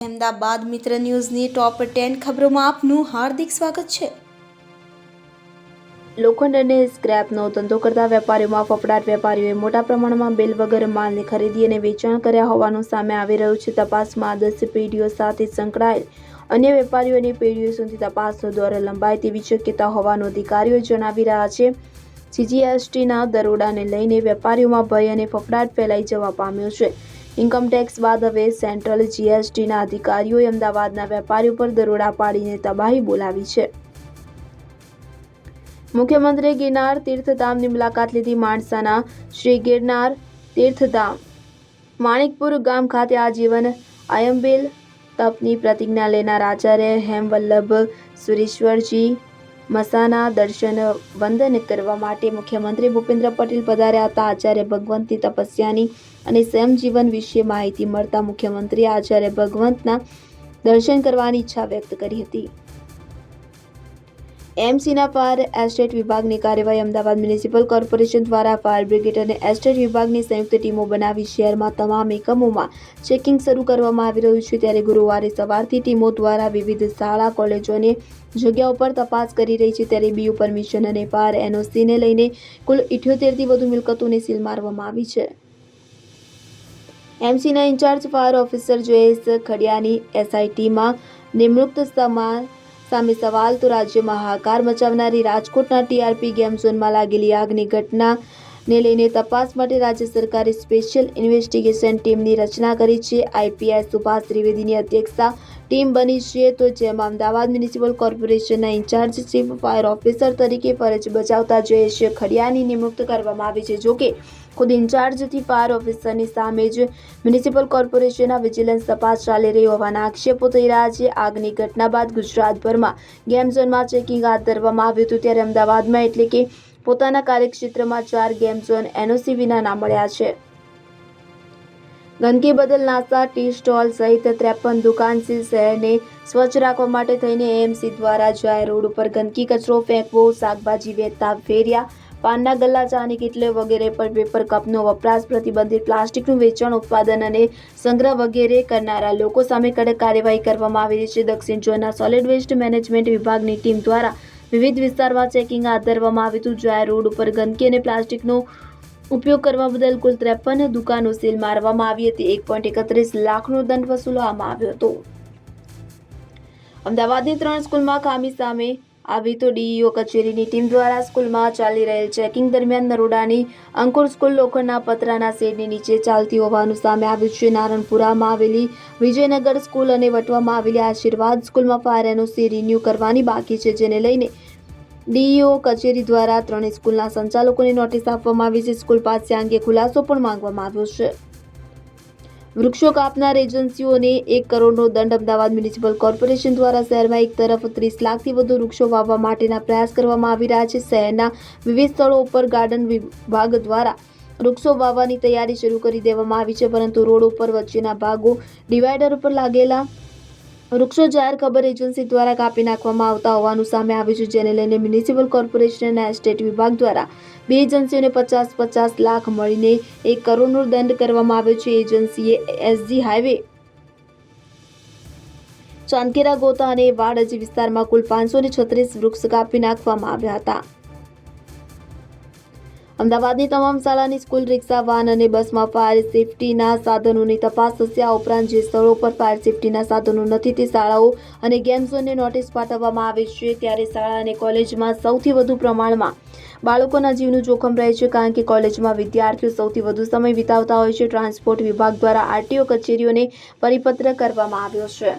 અમદાવાદ મિત્ર ન્યૂઝની ટોપ 10 ખબરોમાં આપનું હાર્દિક સ્વાગત છે। લોખંડ અને સ્ક્રેપનો ધંધો કરતા વેપારીઓમાં ફફડાટ। વેપારીઓએ મોટા પ્રમાણમાં બિલ વગર માલની ખરીદી અને વેચાણ કર્યા હોવાનું સામે આવી રહ્યું છે। તપાસમાં 10 પેઢીઓ સાથે સંકળાયેલ અન્ય વેપારીઓની પેઢીઓ સુધી તપાસનો દોર લંબાય તેવી શક્યતા હોવાનું અધિકારીઓ જણાવી રહ્યા છે। જીએસટીના દરોડાને લઈને વેપારીઓમાં ભય અને ફફડાટ ફેલાઈ જવા પામ્યો છે। ઇન્કમટેક્સ બાદ હવે સેન્ટ્રલ જીએસટીના અધિકારીઓએ અમદાવાદના વેપારીઓ પર દરોડા પાડીને તબાહી બોલાવી છે। મુખ્યમંત્રીએ ગિરનાર તીર્થધામની મુલાકાત લીધી। માણસાના શ્રી ગિરનાર તીર્થધામ માણિકપુર ગામ ખાતે આજીવન અયંબિલ તપની પ્રતિજ્ઞા લેનાર આચાર્ય હેમવલ્લભ સુરેશ્વરજી મસાના દર્શન વંદન કરવા માટે મુખ્યમંત્રી ભૂપેન્દ્ર પટેલ પધાર્યા હતા। આચાર્ય ભગવંતની તપસ્યાની અને સંયમ જીવન વિશે માહિતી મળતા મુખ્યમંત્રીએ આચાર્ય ભગવંતના દર્શન કરવાની ઈચ્છા વ્યક્ત કરી હતી। એમસીના ફાયર એસ્ટેટ વિભાગની કાર્યવાહી। અમદાવાદ મ્યુનિસિપલ કોર્પોરેશન દ્વારા ફાયર બ્રિગેડ અને એસ્ટેટ વિભાગની સંયુક્ત ટીમો બનાવી શહેરમાં તમામ એકમોમાં ચેકિંગ શરૂ કરવામાં આવી રહ્યું છે। ત્યારે ગુરુવારે સવારથી ટીમો દ્વારા વિવિધ શાળા કોલેજોની જગ્યાઓ પર તપાસ કરી રહી છે। ત્યારે બીયુ પરમિશન અને ફાયર એનઓસીને લઈને કુલ 78થી વધુ મિલકતોને સીલ મારવામાં આવી છે। એમસીના ઇન્ચાર્જ ફાયર ઓફિસર જયેશ ખડિયાની એસઆઈટીમાં નિમણૂક સામે સવાલ તો રાજ્યમાં હાહાકાર મચાવનારી રાજકોટના ટીઆરપી ગેમ ઝોનમાં લાગેલી આગની ઘટનાને લઈને તપાસ માટે રાજ્ય સરકારે સ્પેશિયલ ઇન્વેસ્ટિગેશન ટીમની રચના કરી છે। આઈપીએસ સુભાષ ત્રિવેદીની અધ્યક્ષતા ટીમ બની છે, તો જેમાં અમદાવાદ મ્યુનિસિપલ કોર્પોરેશનના ઇન્ચાર્જ ચીફ ફાયર ઓફિસર તરીકે ફરજ બજાવતા જયેશ ખડિયાની નિમણૂક કરવામાં આવી છે। જોકે ખુદ ઇન્ચાર્જથી ફાયર ઓફિસરની સામે જ મ્યુનિસિપલ કોર્પોરેશનના વિજિલન્સ તપાસ ચાલી રહી હોવાના આક્ષેપો થઈ રહ્યા છે। આગની ઘટના બાદ ગુજરાતભરમાં ગેમ ઝોનમાં ચેકિંગ હાથ ધરવામાં આવ્યું હતું। ત્યારે અમદાવાદમાં એટલે કે પોતાના કાર્યક્ષેત્રમાં 4 ગેમ ઝોન એનઓસી વિનાના મળ્યા છે। ગંદકી બદલ નાસ્તા ટી સ્ટોલ સહિત 53 દુકાન સીલ। શહેરને સ્વચ્છ રાખવા માટે થઈને એએમસી દ્વારા જાહેર રોડ ઉપર ગંદકી કચરો ફેંકવો, શાકભાજી વેચતા ફેરિયા, પાનના ગલ્લા, ચાની કીટલી વગેરે પર પેપર કપનો વપરાશ પ્રતિબંધિત, પ્લાસ્ટિકનું વેચાણ, ઉત્પાદન અને સંગ્રહ વગેરે કરનારા લોકો સામે કડક કાર્યવાહી કરવામાં આવી રહી છે। દક્ષિણ ઝોનના સોલિડ વેસ્ટ મેનેજમેન્ટ વિભાગની ટીમ દ્વારા વિવિધ વિસ્તારમાં ચેકિંગ હાથ ધરવામાં આવ્યું હતું। જાહેર રોડ ઉપર ગંદકી અને પ્લાસ્ટિકનો ઉપયોગ કરવા બદલ કુલ 53 દુકાનો સીલ મારવામાં આવી હતી। 1.31 લાખનો દંડ વસૂલવામાં આવ્યો હતો। અમદાવાદની 3 સ્કૂલમાં ખામી સામે આવી તો ડીઈઓ કચેરીની ટીમ દ્વારા સ્કૂલમાં ચાલી રહેલ ચેકિંગ દરમિયાન નરોડાની અંકુર સ્કૂલ લોખંડના પતરાના શેડની નીચે ચાલતી હોવાનું સામે આવ્યું છે। નારણપુરામાં આવેલી વિજયનગર સ્કૂલ અને વટવામાં આવેલી આશીર્વાદ સ્કૂલમાં ફાયર એનઓસી રિન્યૂ કરવાની બાકી છે, જેને લઈને ડીઈઓ કચેરી દ્વારા 3 સ્કૂલના સંચાલકોને નોટિસ આપવામાં આવી છે। સ્કૂલ પાસે આ અંગે ખુલાસો પણ માંગવામાં આવ્યો છે। વૃક્ષો કાપનાર એજન્સીઓને 1 કરોડનો દંડ। અમદાવાદ મ્યુનિસિપલ કોર્પોરેશન દ્વારા શહેરમાં એક તરફ 30 લાખથી વધુ વૃક્ષો વાવવા માટેના પ્રયાસ કરવામાં આવી રહ્યા છે। શહેરના વિવિધ સ્થળો ઉપર ગાર્ડન વિભાગ દ્વારા વૃક્ષો વાવવાની તૈયારી શરૂ કરી દેવામાં આવી છે, પરંતુ રોડ ઉપર વચ્ચેના ભાગો ડિવાઈડર ઉપર લાગેલા વૃક્ષો જાહેર ખબર એજન્સી દ્વારા કાપી નાખવામાં આવતા હોવાનું સામે આવ્યું છે, જેને લઈને મ્યુનિસિપલ કોર્પોરેશનના એસ્ટેટ વિભાગ દ્વારા 2 એજન્સીઓને 50-50 લાખ મળીને 1 કરોડનો દંડ કરવામાં આવ્યો છે। એજન્સીએ એસજી હાઈવે, ચાંદખેડા, ગોતા અને વાડજ વિસ્તારમાં કુલ 536 વૃક્ષ કાપી નાખવામાં આવ્યા હતા। અમદાવાદની તમામ શાળાની સ્કૂલ, રિક્ષા, વાન અને બસમાં ફાયર સેફટીના સાધનોની તપાસ થશે। આ ઉપરાંત જે સ્થળો પર ફાયર સેફટીના સાધનો નથી તે શાળાઓ અને ગેમ ઝોનને નોટિસ પાઠવવામાં આવી છે। ત્યારે શાળા અને કોલેજમાં સૌથી વધુ પ્રમાણમાં બાળકોના જીવનું જોખમ રહે છે, કારણ કે કોલેજમાં વિદ્યાર્થીઓ સૌથી વધુ સમય વિતાવતા હોય છે। ટ્રાન્સપોર્ટ વિભાગ દ્વારા આરટીઓ કચેરીઓને પરિપત્ર કરવામાં આવ્યો છે।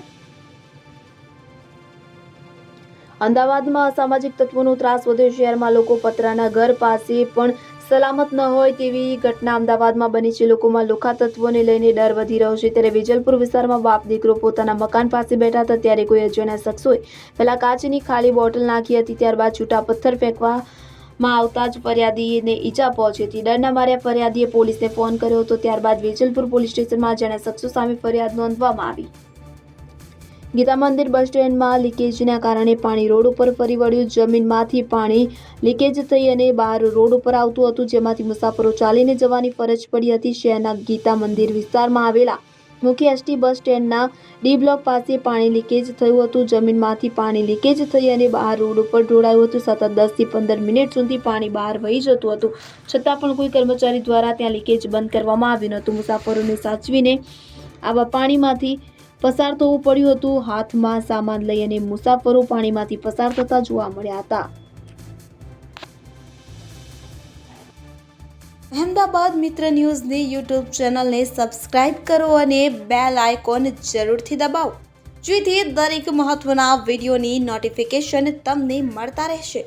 અમદાવાદમાં અસામાજિક તત્વોનો ત્રાસ વધ્યો। શહેરમાં લોકો પતરાના ઘર પાસે પણ સલામત ન હોય તેવી ઘટના અમદાવાદમાં બની છે। લોકોમાં લુખ્ખા તત્વોને લઈને ડર વધી રહ્યો છે। ત્યારે વેજલપુર વિસ્તારમાં બાપ દીકરો પોતાના મકાન પાસે બેઠા હતા, ત્યારે કોઈ અજાણ્યા શખ્સોએ પહેલા કાચની ખાલી બોટલ નાખી હતી, ત્યારબાદ છૂટા પથ્થર ફેંકવામાં આવતા જ ફરિયાદીને ઈજા પહોંચી હતી। ડરના માર્યા ફરિયાદીએ પોલીસને ફોન કર્યો હતો, ત્યારબાદ વેજલપુર પોલીસ સ્ટેશનમાં અજાણ્યા શખ્સો સામે ફરિયાદ નોંધવામાં આવી। ગીતા મંદિર બસ સ્ટેન્ડમાં લીકેજના કારણે પાણી રોડ ઉપર ફરી વળ્યું। જમીનમાંથી પાણી લીકેજ થઈ અને બહાર રોડ ઉપર આવતું હતું, જેમાંથી મુસાફરો ચાલીને જવાની ફરજ પડી હતી। શહેરના ગીતા મંદિર વિસ્તારમાં આવેલા મુખ્ય એસટી બસ સ્ટેન્ડના ડી બ્લોક પાસે પાણી લીકેજ થયું હતું. જમીનમાંથી પાણી લીકેજ થઈ અને બહાર રોડ ઉપર ઢોળાયું હતું. સતત 10 થી 15 મિનિટ સુધી પાણી બહાર વહી જતું હતું, છતાં પણ કોઈ કર્મચારી દ્વારા ત્યાં લીકેજ બંધ કરવામાં આવ્યું નહોતું. મુસાફરોને સાચવીને આવા પાણીમાંથી પસાર થવું પડ્યું હતું. હાથમાં સામાન લઈ અને મુસાફરો પાણીમાંથી પસાર થતા જોવા મળ્યા હતા. અહેમદાબાદ મિત્ર ન્યૂઝની યુટ્યુબ ચેનલને સબસ્ક્રાઇબ કરો અને બેલ આઇકોન જરૂરથી દબાવો, જેથી દરેક મહત્વના વિડીયોની નોટિફિકેશન તમને મળતા રહેશે.